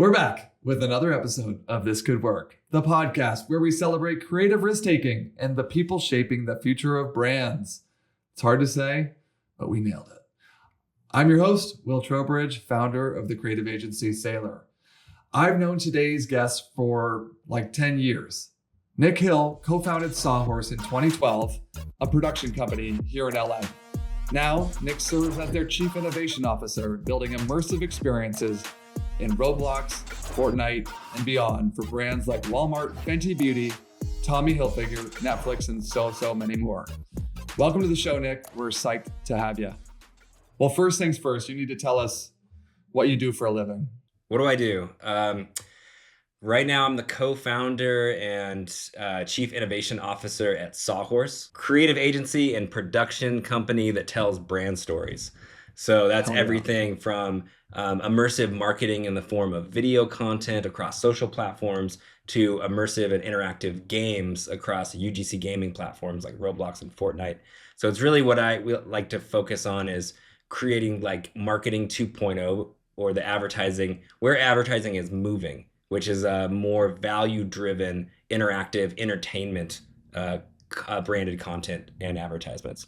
We're back with another episode of This Could Work, the podcast where we celebrate creative risk-taking and the people shaping the future of brands. It's hard to say, but we nailed it. I'm your host, Will Trowbridge, founder of the creative agency Sailor. I've known today's guest for like 10 years. Nic Hill co-founded Sawhorse in 2012, a production company here in LA. Now, Nic serves as their chief innovation officer, building immersive experiences in Roblox, Fortnite, and beyond for brands like Walmart, Fenty Beauty, Tommy Hilfiger, Netflix, and so many more. Welcome to the show, Nic. We're psyched to have you. Well, first things first, you need to tell us what you do for a living. What do I do? Right now, I'm the co-founder and chief innovation officer at Sawhorse, creative agency and production company that tells brand stories. So that's everything from immersive marketing in the form of video content across social platforms to immersive and interactive games across UGC gaming platforms like Roblox and Fortnite. So it's really what I like to focus on is creating like marketing 2.0 or the advertising, where advertising is moving, which is a more value-driven, interactive entertainment branded content and advertisements.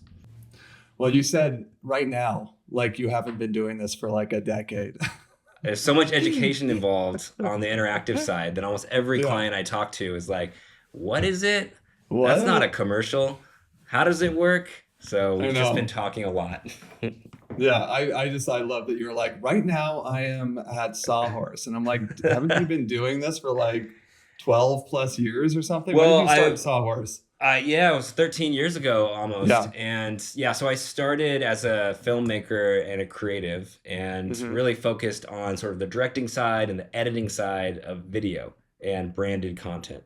Well, you said right now, like you haven't been doing this for like a decade. There's so much education involved on the interactive side that almost every client I talk to is like, what is it? What? That's not a commercial. How does it work? So we've just been talking a lot. Yeah, I love that you're like, right now I am at Sawhorse. And I'm like, haven't you been doing this for like 12 plus years or something? Well, when did you start Sawhorse? Yeah, it was 13 years ago almost. Yeah. And yeah, so I started as a filmmaker and a creative and really focused on sort of the directing side and the editing side of video and branded content.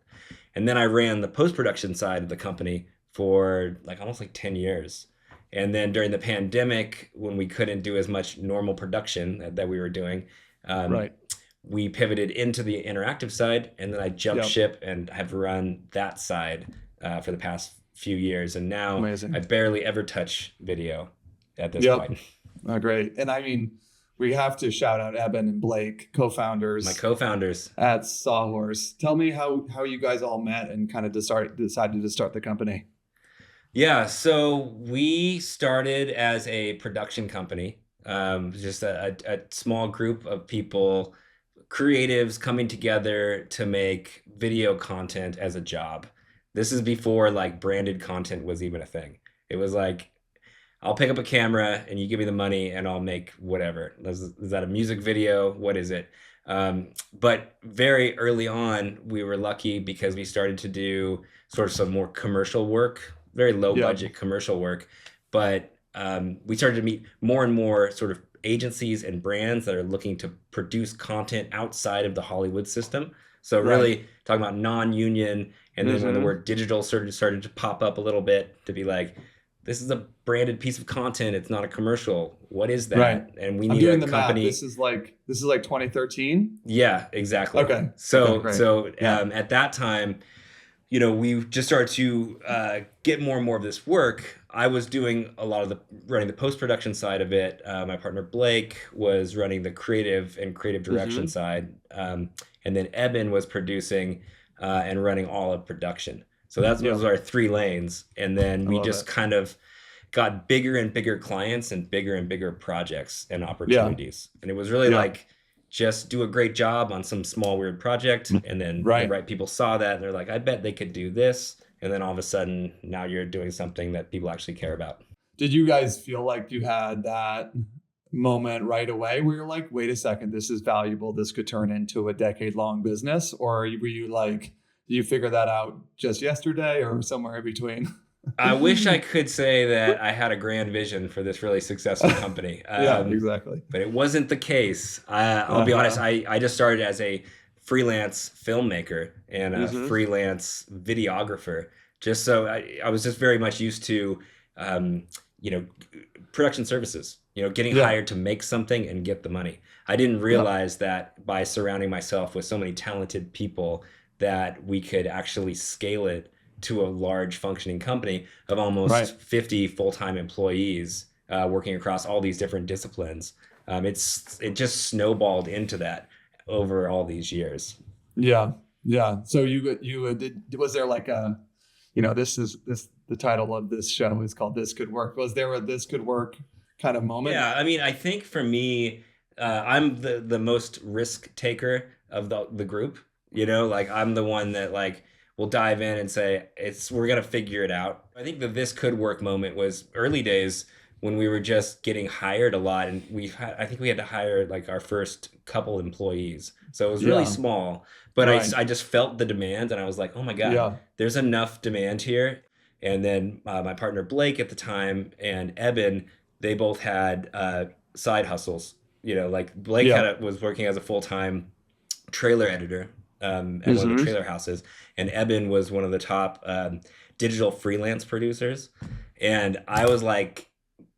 And then I ran the post-production side of the company for like almost like 10 years. And then during the pandemic, when we couldn't do as much normal production that we were doing, we pivoted into the interactive side, and then I jumped ship and have run that side for the past few years. And now I barely ever touch video at this point. Oh, great. And I mean, we have to shout out Eben and Blake, co-founders. My co-founders. At Sawhorse. Tell me how you guys all met and kind of decided to start the company. Yeah, so we started as a production company, just a small group of people, creatives coming together to make video content as a job. This is before like branded content was even a thing. It was like, I'll pick up a camera and you give me the money and I'll make whatever. Is that a music video? What is it? But very early on, we were lucky because we started to do sort of some more commercial work, very low budget commercial work. But we started to meet more and more sort of agencies and brands that are looking to produce content outside of the Hollywood system. So really talking about non-union, and then when the word digital started to pop up a little bit to be like, this is a branded piece of content. It's not a commercial. What is that? Right. And we need a company. This is like 2013. Yeah, exactly. Okay. So at that time, you know, we just started to get more and more of this work. I was doing a lot of running the post-production side of it. My partner Blake was running the creative and creative direction side. And then Eben was producing and running all of production. So those were our three lanes. And then we just kind of got bigger and bigger clients and bigger projects and opportunities. And it was really like, just do a great job on some small weird project, and then the right people saw that and they're like, I bet they could do this. And then all of a sudden now you're doing something that people actually care about. Did you guys feel like you had that moment right away where you're like, wait a second, this is valuable, this could turn into a decade-long business? Or were you like, did you figure that out just yesterday or somewhere in between? I wish I could say that I had a grand vision for this really successful company. Yeah, exactly. But it wasn't the case. I'll be honest, I just started as a freelance filmmaker and a freelance videographer. Just so I was just very much used to, production services, getting hired to make something and get the money. I didn't realize that by surrounding myself with so many talented people that we could actually scale it to a large functioning company of almost 50 full-time employees working across all these different disciplines. It just snowballed into that. over all these years. Yeah. Yeah. So was there like a, the title of this show is called This Could Work. Was there a This Could Work kind of moment? Yeah, I mean, I think for me, I'm the most risk taker of the group. Like I'm the one that like will dive in and say we're gonna figure it out. I think the This Could Work moment was early days when we were just getting hired a lot, and I think we had to hire like our first couple employees, so it was really small. But Right. I just felt the demand, and I was like, oh my God, Yeah. there's enough demand here. And then my partner Blake at the time and Eben, they both had side hustles. Like Blake was working as a full-time trailer editor at one of the trailer houses, and Eben was one of the top digital freelance producers. And I was like,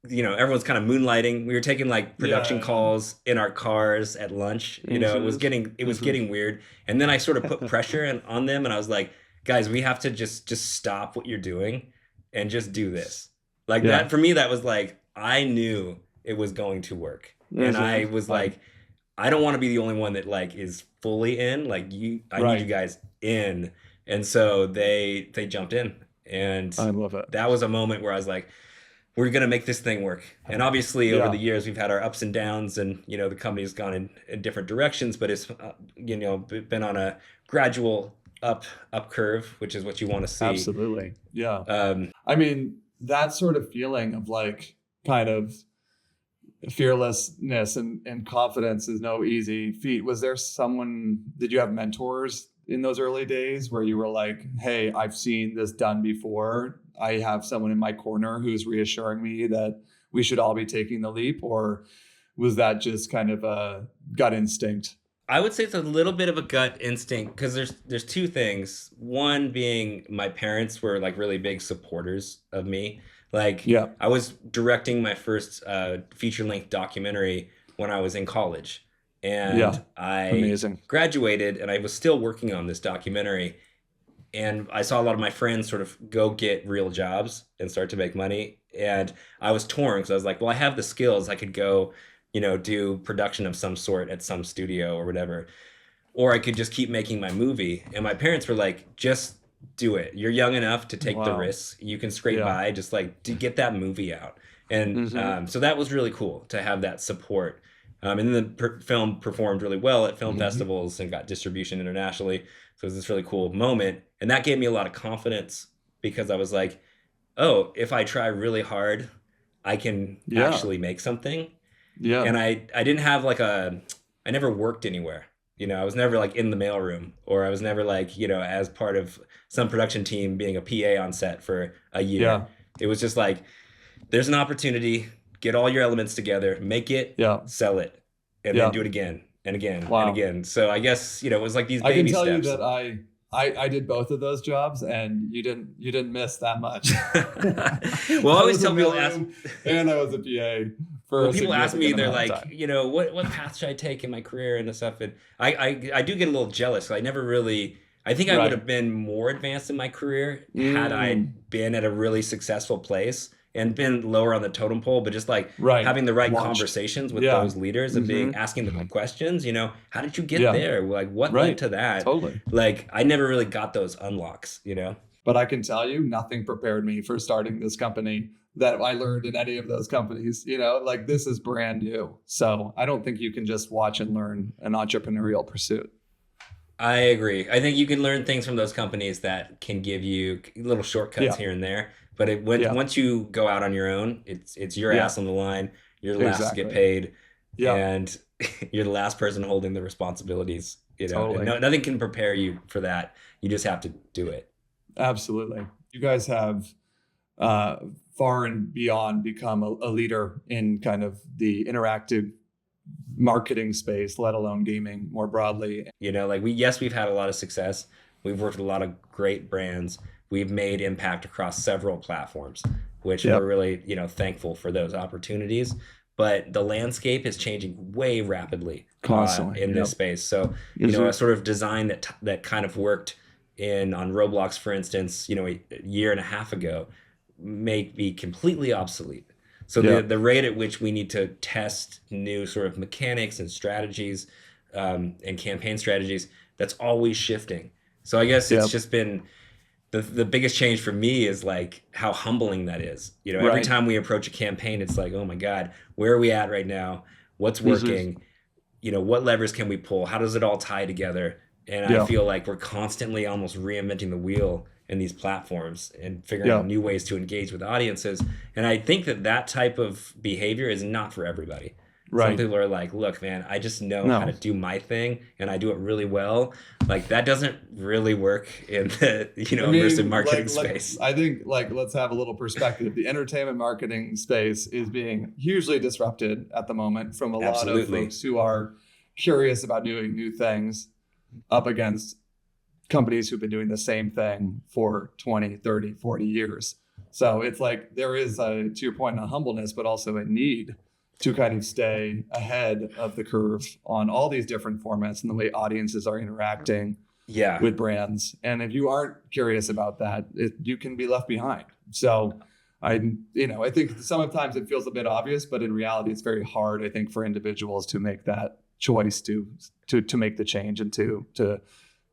everyone's kind of moonlighting. We were taking like production calls in our cars at lunch. It was getting weird. And then I sort of put pressure on them, and I was like, guys, we have to just stop what you're doing and just do this. Like that for me, that was like, I knew it was going to work. And I was like, I don't want to be the only one that like is fully in. Like I need you guys in. And so they jumped in, and I love it. That was a moment where I was like, we're going to make this thing work. And obviously over the years we've had our ups and downs, and the company's gone in different directions, but it's been on a gradual up curve, which is what you want to see. Absolutely. Yeah. I mean, that sort of feeling of like kind of fearlessness and confidence is no easy feat. Did you have mentors in those early days where you were like, hey, I've seen this done before. I have someone in my corner who's reassuring me that we should all be taking the leap? Or was that just kind of a gut instinct? I would say it's a little bit of a gut instinct, because there's two things. One being my parents were like really big supporters of me. Like I was directing my first feature-length documentary when I was in college. And I graduated, and I was still working on this documentary. And I saw a lot of my friends sort of go get real jobs and start to make money. And I was torn, because I was like, well, I have the skills. I could go, do production of some sort at some studio or whatever. Or I could just keep making my movie. And my parents were like, just do it. You're young enough to take the risks. You can scrape by, just like to get that movie out. And so that was really cool to have that support. And then the film performed really well at film festivals and got distribution internationally. So it was this really cool moment. And that gave me a lot of confidence, because I was like, oh, if I try really hard, I can actually make something. Yeah. And I didn't have like I never worked anywhere. I was never like in the mailroom, or I was never like, as part of some production team being a PA on set for a year. Yeah. It was just like, there's an opportunity, get all your elements together, make it, sell it, and then do it again and again and again. So I guess, it was like these baby steps. I can tell you that I did both of those jobs, and you didn't miss that much. Well, I always tell people, and I was a PA. When people ask me, they're like, what path should I take in my career and stuff? And I do get a little jealous. I never really, I think I would have been more advanced in my career had I been at a really successful place and been lower on the totem pole, but just like having the right conversations with those leaders and asking the questions, how did you get there? Like what led to that? Totally. Like I never really got those unlocks, But I can tell you, nothing prepared me for starting this company that I learned in any of those companies. Like this is brand new. So I don't think you can just watch and learn an entrepreneurial pursuit. I agree. I think you can learn things from those companies that can give you little shortcuts here and there. But once you go out on your own, it's your ass on the line. You're the last to get paid, and you're the last person holding the responsibilities. Totally. Nothing can prepare you for that. You just have to do it. Absolutely. You guys have far and beyond become a leader in kind of the interactive marketing space, let alone gaming more broadly. We've had a lot of success. We've worked with a lot of great brands. We've made impact across several platforms, which we're really, thankful for those opportunities. But the landscape is changing way rapidly constantly in this space. So, a sort of design that kind of worked on Roblox, for instance, a year and a half ago, may be completely obsolete. So the rate at which we need to test new sort of mechanics and strategies and campaign strategies, that's always shifting. So I guess it's just been the biggest change for me is like how humbling that is. You know, every time we approach a campaign, it's like, oh my God, where are we at right now? What's working? You know, what levers can we pull? How does it all tie together? And I feel like we're constantly almost reinventing the wheel in these platforms and figuring out new ways to engage with audiences. And I think that type of behavior is not for everybody. Some people are like, look, man, I just know how to do my thing and I do it really well. Like that doesn't really work in the, immersive marketing space. I think let's have a little perspective. The entertainment marketing space is being hugely disrupted at the moment from a lot of folks who are curious about doing new things up against companies who've been doing the same thing for 20, 30, 40 years. So it's like there is, to your point, a humbleness, but also a need to kind of stay ahead of the curve on all these different formats and the way audiences are interacting with brands. And if you aren't curious about that, you can be left behind. So I think sometimes it feels a bit obvious, but in reality, it's very hard, I think, for individuals to make that choice to make the change and to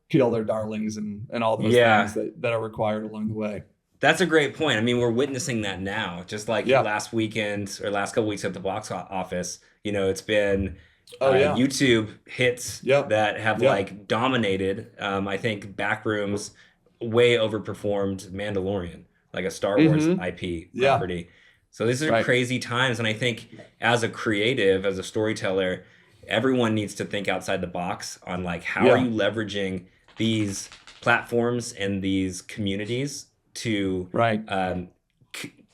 kill their darlings and all those things that are required along the way. That's a great point. I mean, we're witnessing that now. Just like last weekend or last couple weeks at the box office, it's been YouTube hits that have like dominated. I think Backrooms way overperformed Mandalorian, like a Star Wars IP property. So these are crazy times. And I think as a creative, as a storyteller, everyone needs to think outside the box on like, how are you leveraging these platforms and these communities to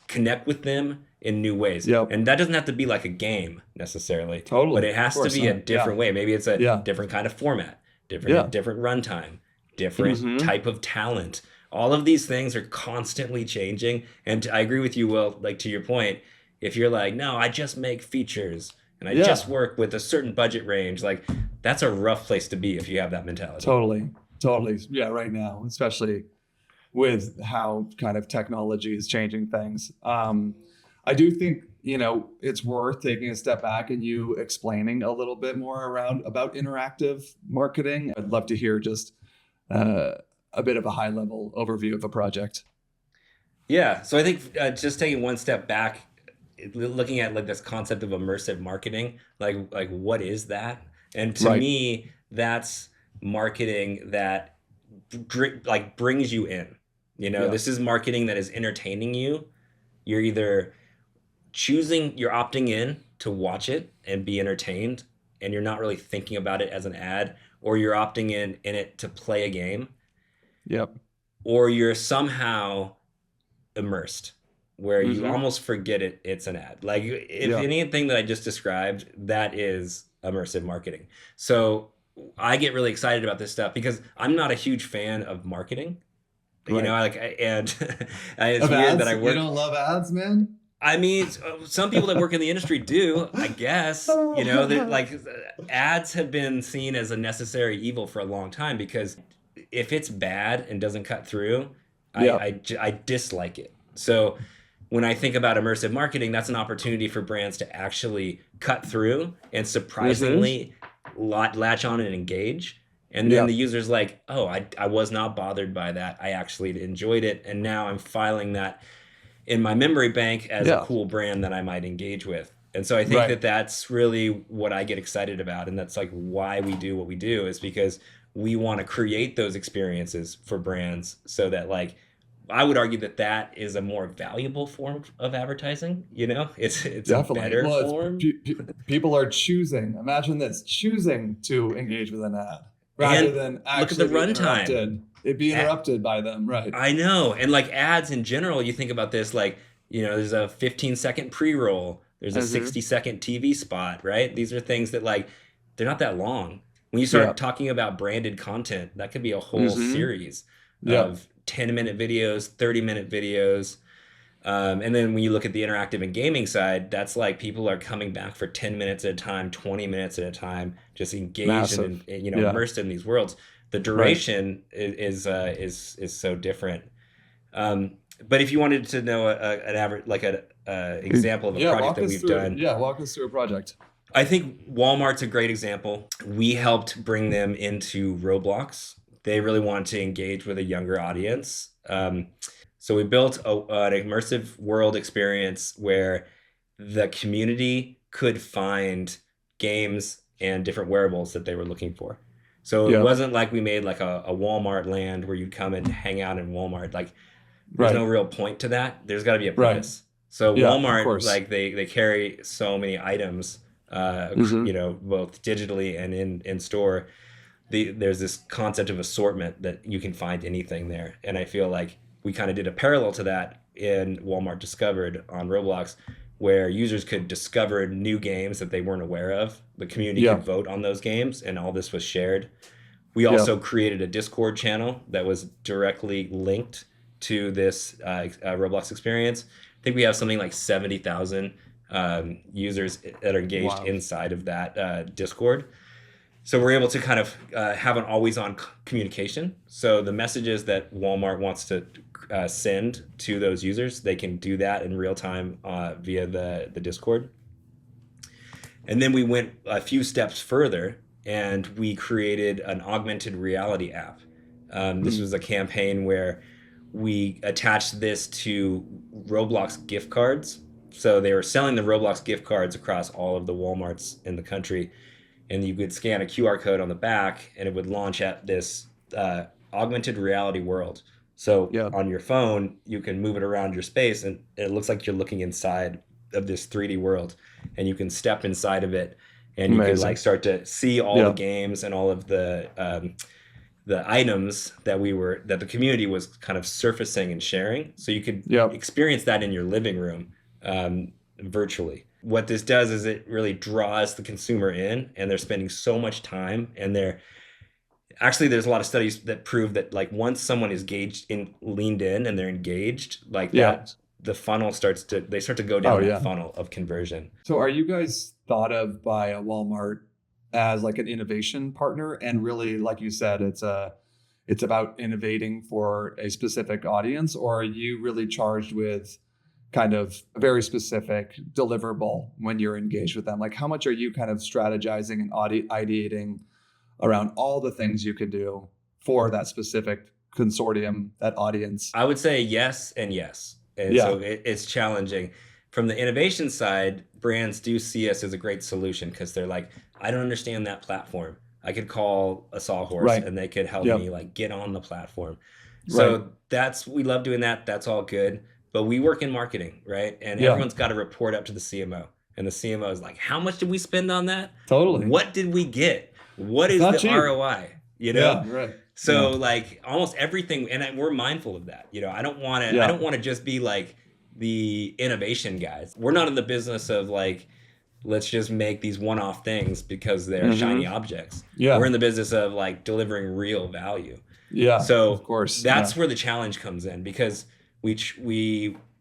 connect with them in new ways. And that doesn't have to be like a game necessarily. But it has to be a different way. Maybe it's a different kind of format, different runtime, different type of talent. All of these things are constantly changing. And I agree with you, Will, like to your point, if you're like, no, I just make features and I just work with a certain budget range, like that's a rough place to be if you have that mentality. Totally. Yeah, right now, especially with how kind of technology is changing things. I do think, it's worth taking a step back and you explaining a little bit more about interactive marketing. I'd love to hear just a bit of a high level overview of a project. Yeah. So I think just taking one step back, looking at like this concept of immersive marketing, like what is that? And to me, that's marketing that like brings you in. This is marketing that is entertaining you. You're either you're opting in to watch it and be entertained, and you're not really thinking about it as an ad, or you're opting in it to play a game. Or you're somehow immersed, where you almost forget it's an ad. Like if anything that I just described, that is immersive marketing. So I get really excited about this stuff because I'm not a huge fan of marketing. And it's weird ads? that I work. You don't love ads, man? I mean, some people that work in the industry do, I guess. Like ads have been seen as a necessary evil for a long time because if it's bad and doesn't cut through, I dislike it. So when I think about immersive marketing, that's an opportunity for brands to actually cut through and surprisingly latch on and engage. And then the user's like, oh, I was not bothered by that. I actually enjoyed it. And now I'm filing that in my memory bank as a cool brand that I might engage with. And so I think that that's really what I get excited about. And that's like why we do what we do, is because we want to create those experiences for brands so that like, I would argue that is a more valuable form of advertising. It's definitely a better form. People are choosing to engage with an ad rather than actually look at the runtime. It'd be interrupted by them, right? I know. And like ads in general, you think about this, like, there's a 15-second pre-roll. There's a 60-second TV spot, right? These are things that like, they're not that long. When you start talking about branded content, that could be a whole series of 10-minute videos, 30-minute videos. And then when you look at the interactive and gaming side, that's like people are coming back for 10 minutes at a time, 20 minutes at a time, just engaged and immersed in these worlds. The duration is so different. But if you wanted to know an average, like an example of a project that we've done. Yeah, walk us through a project. I think Walmart's a great example. We helped bring them into Roblox. They really wanted to engage with a younger audience. So we built an immersive world experience where the community could find games and different wearables that they were looking for. So it wasn't like we made like a Walmart land where you'd come and hang out in Walmart. Like there's no real point to that. There's got to be a purpose. So Walmart, like they carry so many items, you know, both digitally and in store. There's this concept of assortment that you can find anything there. And I feel like we kind of did a parallel to that in Walmart Discovered on Roblox, where users could discover new games that they weren't aware of. The community could vote on those games, and all this was shared. We also created a Discord channel that was directly linked to this Roblox experience. I think we have something like 70,000 users that are engaged inside of that Discord. So we're able to kind of have an always-on communication. So the messages that Walmart wants to send to those users, they can do that in real time via the Discord. And then we went a few steps further and we created an augmented reality app. This was a campaign where we attached this to Roblox gift cards. So they were selling the Roblox gift cards across all of the Walmarts in the country. And you could scan a QR code on the back and it would launch at this augmented reality world. So on your phone, you can move it around your space and it looks like you're looking inside of this 3D world, and you can step inside of it and you can like start to see all the games and all of the items that the community was kind of surfacing and sharing. So you could experience that in your living room virtually. What this does is it really draws the consumer in, and they're spending so much time, and there's a lot of studies that prove that like once someone is leaned in and they're engaged, like that, the funnel start to go down that funnel of conversion. So are you guys thought of by a Walmart as like an innovation partner? And really, like you said, it's about innovating for a specific audience, or are you really charged with kind of a very specific deliverable when you're engaged with them? Like how much are you kind of strategizing and ideating around all the things you could do for that specific consortium, that audience? I would say yes and yes. And so it's challenging. From the innovation side, brands do see us as a great solution because they're like, I don't understand that platform. I could call a Sawhorse and they could help me like get on the platform. So we love doing that. That's all good. But we work in marketing, right? And everyone's got to report up to the CMO. And the CMO is like, how much did we spend on that? Totally. What did we get? What is the ROI? You know? Yeah, right. So like almost everything, and we're mindful of that. You know, I don't want to just be like the innovation guys. We're not in the business of like, let's just make these one-off things because they're shiny objects. Yeah. We're in the business of like delivering real value. Yeah. So of course, that's where the challenge comes in, because when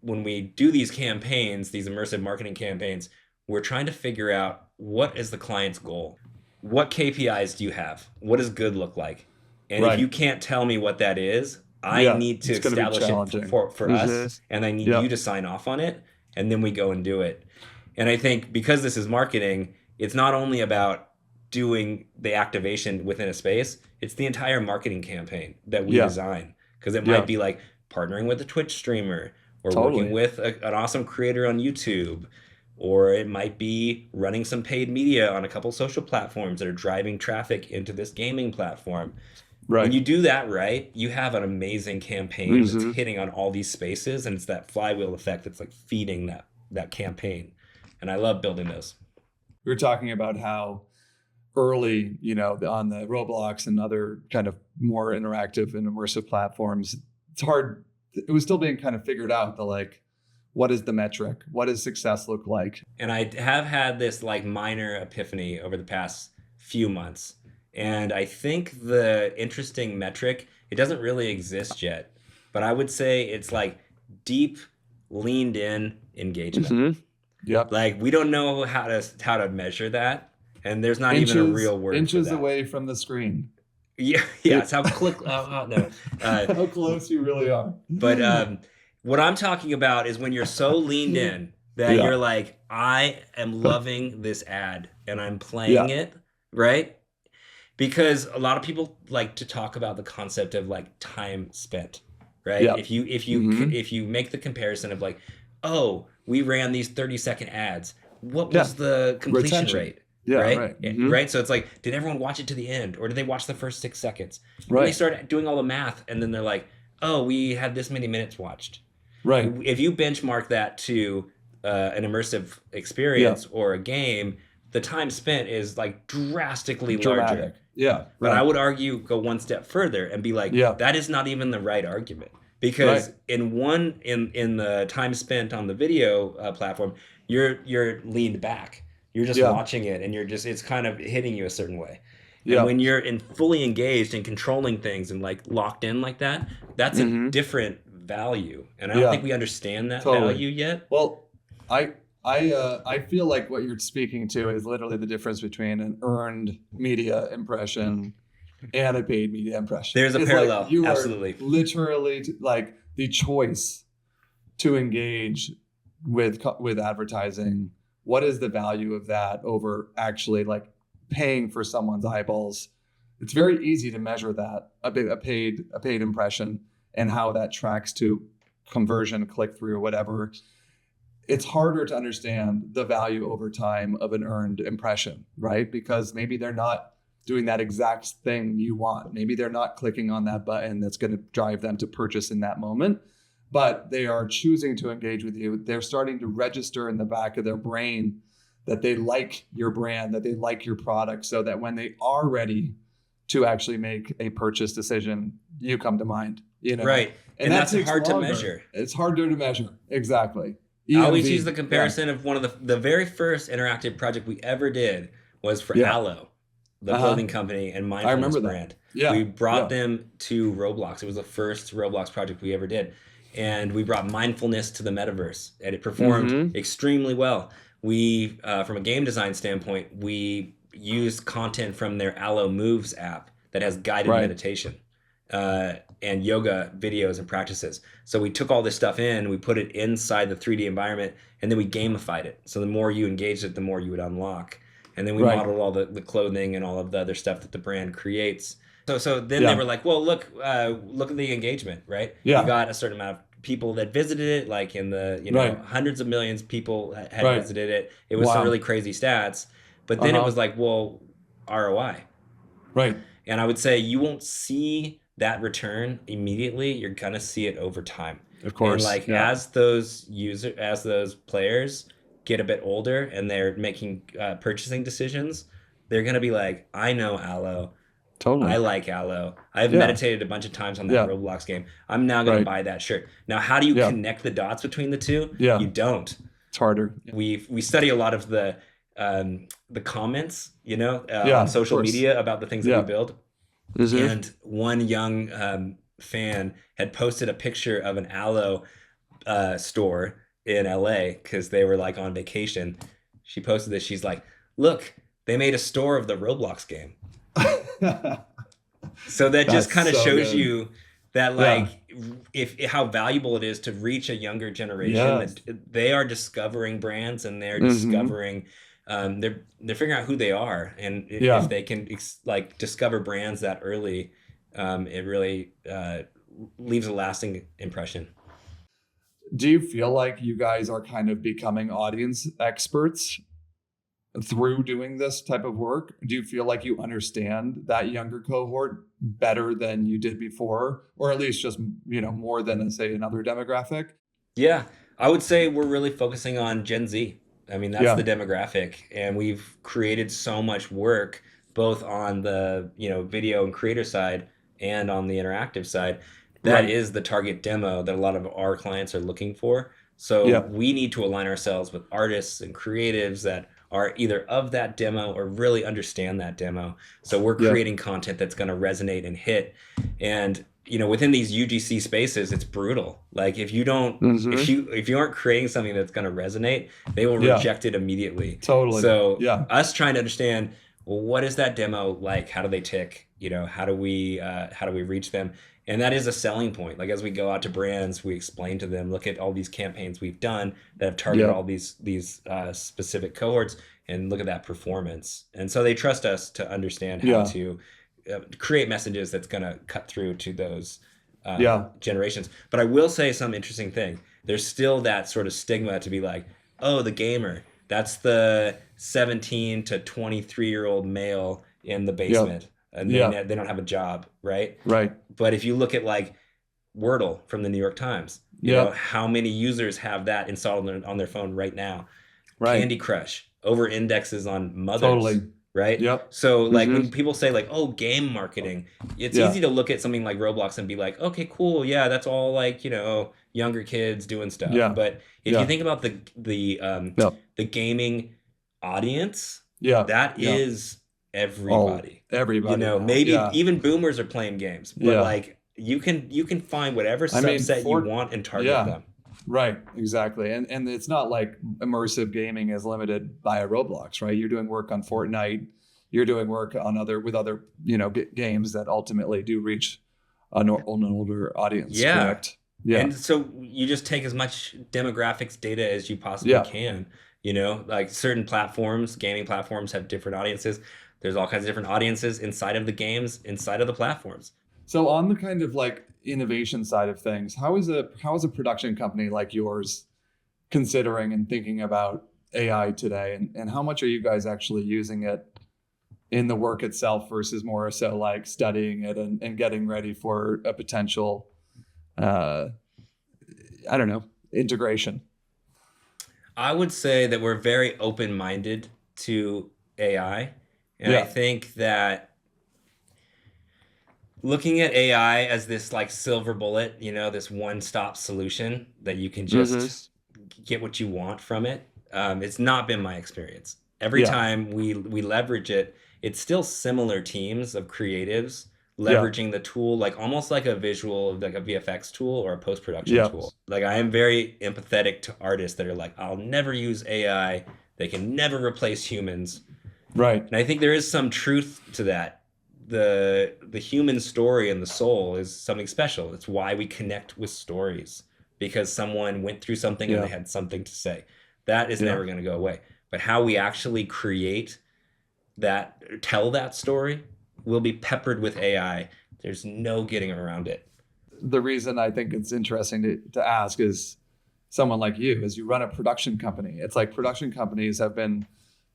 we do these campaigns, these immersive marketing campaigns, we're trying to figure out what is the client's goal. What KPIs do you have? What does good look like? And if you can't tell me what that is, I need to establish it for us, and I need you to sign off on it, and then we go and do it. And I think because this is marketing, it's not only about doing the activation within a space, it's the entire marketing campaign that we design. Because it might be like partnering with a Twitch streamer, or working with an awesome creator on YouTube, or it might be running some paid media on a couple social platforms that are driving traffic into this gaming platform. Right. When you do that right, you have an amazing campaign that's hitting on all these spaces, and it's that flywheel effect that's like feeding that campaign. And I love building those. We were talking about how early, on the Roblox and other kind of more interactive and immersive platforms, it's hard. It was still being kind of figured out, what is the metric? What does success look like? And I have had this like minor epiphany over the past few months. And I think the interesting metric, it doesn't really exist yet, but I would say it's like deep, leaned in engagement. Yep. Like we don't know how to measure that. And there's not even a real word inches for that. Away from the screen. Yeah, it's how how close you really are. But what I'm talking about is when you're so leaned in that Yeah. you're like, I am loving this ad and I'm playing it, right? Because a lot of people like to talk about the concept of like time spent, right? Yeah. If you make the comparison of like, oh, we ran these 30-second ads, what Yeah. was the completion Retention. rate? Yeah, Right? right. Right? So it's like, did everyone watch it to the end, or did they watch the first 6 seconds? And they Right. start doing all the math, and then they're like, oh, we had this many minutes watched. Right. If you benchmark that to an immersive experience or a game, the time spent is like drastically Dramatic. larger. Yeah. But Right. I would argue go one step further and be like, that is not even the right argument. Because in the time spent on the video platform, you're leaned back. You're just watching it, and it's kind of hitting you a certain way. And when you're fully engaged and controlling things and like locked in like that, that's a different value. And I don't think we understand that value yet. Well, I feel like what you're speaking to is literally the difference between an earned media impression and a paid media impression. There's a it's parallel. Like you Absolutely. Are literally like the choice to engage with advertising. What is the value of that over actually like paying for someone's eyeballs? It's very easy to measure that a paid impression and how that tracks to conversion, click through, whatever. It's harder to understand the value over time of an earned impression, right? Because maybe they're not doing that exact thing you want. Maybe they're not clicking on that button that's going to drive them to purchase in that moment, but they are choosing to engage with you. They're starting to register in the back of their brain that they like your brand, that they like your product, so that when they are ready to actually make a purchase decision, you come to mind, you know? Right. And that's hard to measure. It's harder to measure. Exactly. I always use the comparison of one of the very first interactive project we ever did was for Aloe, the clothing company and mindfulness brand. Yeah. We brought them to Roblox. It was the first Roblox project we ever did. And we brought mindfulness to the metaverse, and it performed extremely well. We, from a game design standpoint, we used content from their Aloe Moves app that has guided meditation and yoga videos and practices. So we took all this stuff in, we put it inside the 3D environment, and then we gamified it. So the more you engaged it, the more you would unlock. And then we modeled all the clothing and all of the other stuff that the brand creates. So then they were like, well, look at the engagement, right? Yeah. You got a certain amount of people that visited it, like in the hundreds of millions people had visited it. It was some really crazy stats. But then it was like, well, ROI. Right. And I would say you won't see that return immediately. You're gonna see it over time. Of course. And as those players get a bit older and they're making purchasing decisions, they're gonna be like, I know Aloe. Totally. I like Aloe. I've meditated a bunch of times on that Roblox game. I'm now going to buy that shirt. Now, how do you connect the dots between the two? Yeah. You don't. It's harder. We study a lot of the comments, on social media about the things that we build. Mm-hmm. And one young fan had posted a picture of an Aloe store in LA because they were like on vacation. She posted this. She's like, look, they made a store of the Roblox game. So that just kind of shows you that how valuable it is to reach a younger generation. That they are discovering brands and they're discovering they're figuring out who they are, and if they can discover brands that early, it really leaves a lasting impression. Do you feel like you guys are kind of becoming audience experts through doing this type of work? Do you feel like you understand that younger cohort better than you did before, or at least just, more than, say, another demographic? Yeah, I would say we're really focusing on Gen Z. I mean, that's the demographic, and we've created so much work both on the, video and creator side and on the interactive side. That is the target demo that a lot of our clients are looking for. So we need to align ourselves with artists and creatives that are either of that demo or really understand that demo. So we're creating content that's going to resonate and hit. And within these UGC spaces, it's brutal. Like if you don't, if you aren't creating something that's going to resonate, they will reject it immediately. Totally. So us trying to understand, well, what is that demo like? How do they tick? How do we reach them? And that is a selling point. Like as we go out to brands, we explain to them, look at all these campaigns we've done that have targeted all these specific cohorts, and look at that performance. And so they trust us to understand how to create messages that's going to cut through to those generations. But I will say some interesting thing. There's still that sort of stigma to be like, oh, the gamer, that's the 17 to 23-year-old male in the basement. And they don't have a job, right? Right. But if you look at like Wordle from the New York Times, you know, how many users have that installed on their phone right now? Right. Candy Crush over indexes on mothers. Totally. Right? Yep. So like when people say like, oh, game marketing, it's easy to look at something like Roblox and be like, okay, cool. Yeah, that's all like, you know, younger kids doing stuff. Yeah. But if you think about the gaming audience, that is everybody. Everybody. You know, maybe even boomers are playing games. But like you can find whatever subset you want and target them. Right, exactly. And it's not like immersive gaming is limited by a Roblox, right? You're doing work on Fortnite, you're doing work on other games that ultimately do reach an older audience. Correct? Yeah. And so you just take as much demographics data as you possibly can. You know, like certain platforms, gaming platforms have different audiences. There's all kinds of different audiences inside of the games, inside of the platforms. So on the kind of like innovation side of things, how is a production company like yours considering and thinking about AI today? And how much are you guys actually using it in the work itself versus more so like studying it and getting ready for a potential, integration? I would say that we're very open-minded to AI. And I think that looking at AI as this like silver bullet, you know, this one-stop solution that you can just get what you want from it, it's not been my experience. Every time we leverage it, it's still similar teams of creatives leveraging the tool, like almost like a visual, like a VFX tool or a post-production tool. Like I am very empathetic to artists that are like, I'll never use AI. They can never replace humans. Right. And I think there is some truth to that. The human story and the soul is something special. It's why we connect with stories, because someone went through something and they had something to say. That is never going to go away. But how we actually create that, tell that story, will be peppered with AI. There's no getting around it. The reason I think it's interesting to ask is someone like you, as you run a production company. It's like production companies have been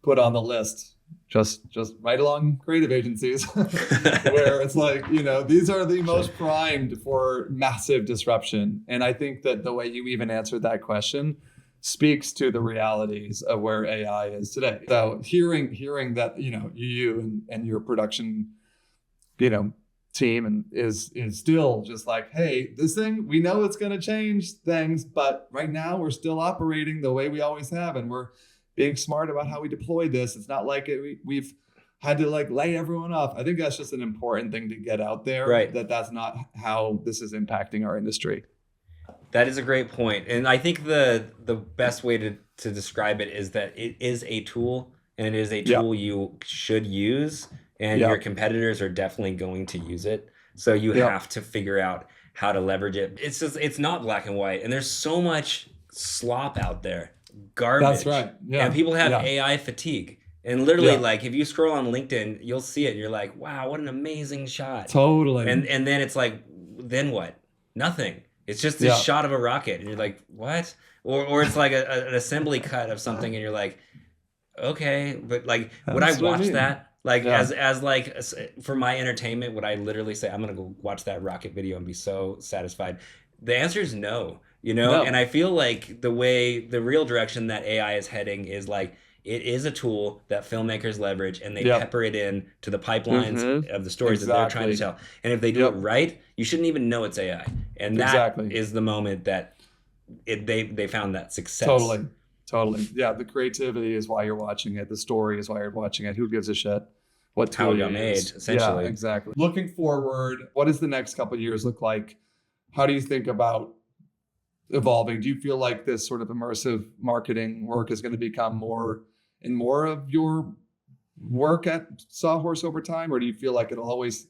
put on the list just right along creative agencies where it's like, you know, these are the most primed for massive disruption. And I think that the way you even answered that question speaks to the realities of where AI is today. So hearing that, you know, you and your production, you know, team and is still just like, hey, this thing, we know it's going to change things, but right now we're still operating the way we always have, and we're being smart about how we deploy this. It's not like we've had to like lay everyone off. I think that's just an important thing to get out there, right? That's not how this is impacting our industry. That is a great point. And I think the best way to describe it is that it is a tool, and it is a tool you should use, and your competitors are definitely going to use it. So you have to figure out how to leverage it. It's not black and white, and there's so much slop out there. Garbage. That's right. Yeah. And people have AI fatigue. And literally, like, if you scroll on LinkedIn, you'll see it. And you're like, wow, what an amazing shot. Totally. And then it's like, then what? Nothing. It's just this shot of a rocket. And you're like, what? Or it's like an assembly cut of something. And you're like, okay. But, like, would I watch that? Like, as like, for my entertainment, would I literally say, I'm going to go watch that rocket video and be so satisfied? The answer is no. You know, and I feel like the real direction that AI is heading is like, it is a tool that filmmakers leverage, and they pepper it in to the pipelines of the stories that they're trying to tell. And if they do it right, you shouldn't even know it's AI. And that is the moment that they found that success. Totally. Yeah, the creativity is why you're watching it. The story is why you're watching it. Who gives a shit what tool you made, essentially. Yeah, exactly. Looking forward, what does the next couple of years look like? How do you think about evolving? Do you feel like this sort of immersive marketing work is going to become more and more of your work at Sawhorse over time? Or do you feel like it'll always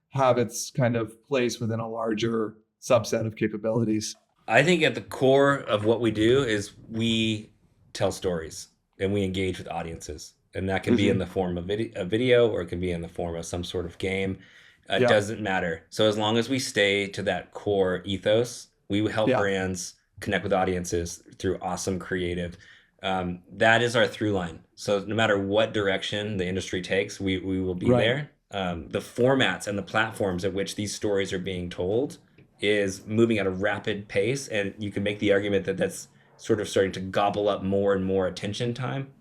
have its kind of place within a larger subset of capabilities? I think at the core of what we do is we tell stories and we engage with audiences. And that can be in the form of a video, or it can be in the form of some sort of game. It doesn't matter. So as long as we stay to that core ethos, we help brands connect with audiences through awesome creative. That is our through line. So no matter what direction the industry takes, we will be there. The formats and the platforms at which these stories are being told is moving at a rapid pace. And you can make the argument that that's sort of starting to gobble up more and more attention time.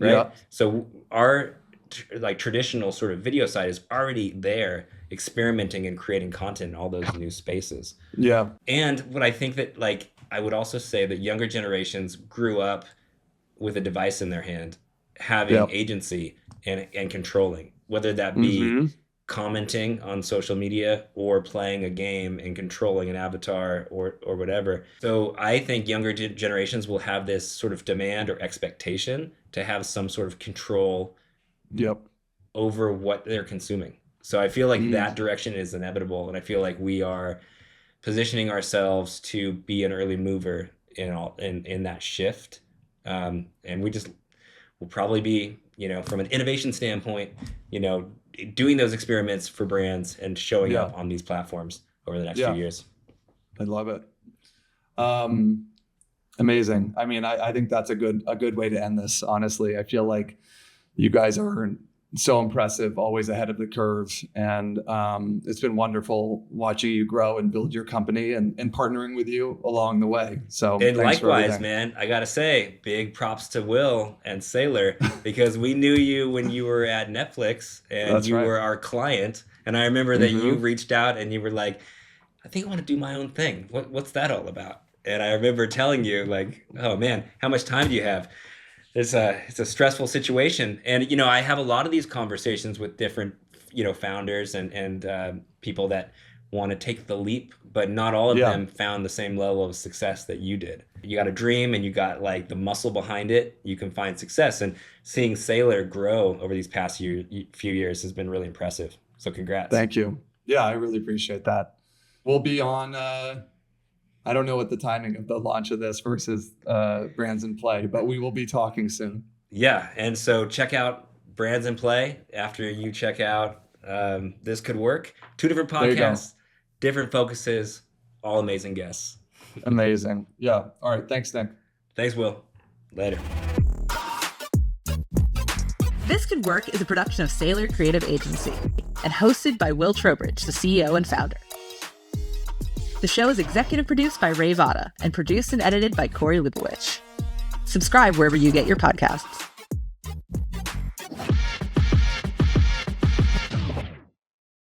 Right. Yeah. So our traditional sort of video side is already there, experimenting and creating content in all those new spaces. Yeah. And what I think that I would also say that younger generations grew up with a device in their hand, having agency and controlling, whether that be commenting on social media or playing a game and controlling an avatar or whatever. So I think younger generations will have this sort of demand or expectation to have some sort of control over what they're consuming. So I feel like that direction is inevitable. And I feel like we are positioning ourselves to be an early mover in that shift. And we'll probably be, from an innovation standpoint, doing those experiments for brands and showing up on these platforms over the next few years. I love it. Amazing. I mean, I think that's a good way to end this. Honestly, I feel like you guys are so impressive, always ahead of the curve. And it's been wonderful watching you grow and build your company and partnering with you along the way. So, and likewise, man, I got to say, big props to Will and Sailor, because we knew you when you were at Netflix and you were our client. And I remember that you reached out and you were like, I think I want to do my own thing. What's that all about? And I remember telling you oh man, how much time do you have? It's a stressful situation. And, I have a lot of these conversations with different, founders and people that want to take the leap, but not all of them found the same level of success that you did. You got a dream and you got the muscle behind it, you can find success. And seeing Sailor grow over these past few years has been really impressive. So congrats. Thank you. Yeah, I really appreciate that. We'll be on, I don't know what the timing of the launch of this versus Brands in Play, but we will be talking soon. Yeah. And so check out Brands in Play after you check out This Could Work. 2 different podcasts, different focuses, all amazing guests. Amazing. Yeah. All right. Thanks, Nic. Thanks, Will. Later. This Could Work is a production of Sailor Creative Agency and hosted by Will Trowbridge, the CEO and founder. The show is executive produced by Ray Vada and produced and edited by Corey Lubowich. Subscribe wherever you get your podcasts.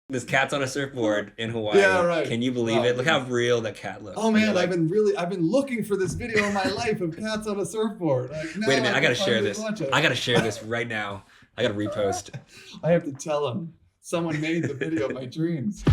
This cat's on a surfboard in Hawaii. Yeah, right. Can you believe it? Look how real that cat looks. Oh man, I've been looking for this video in my life of cats on a surfboard. Wait a minute, I gotta share this. I gotta share this right now. I gotta repost. I have to tell him someone made the video of my dreams.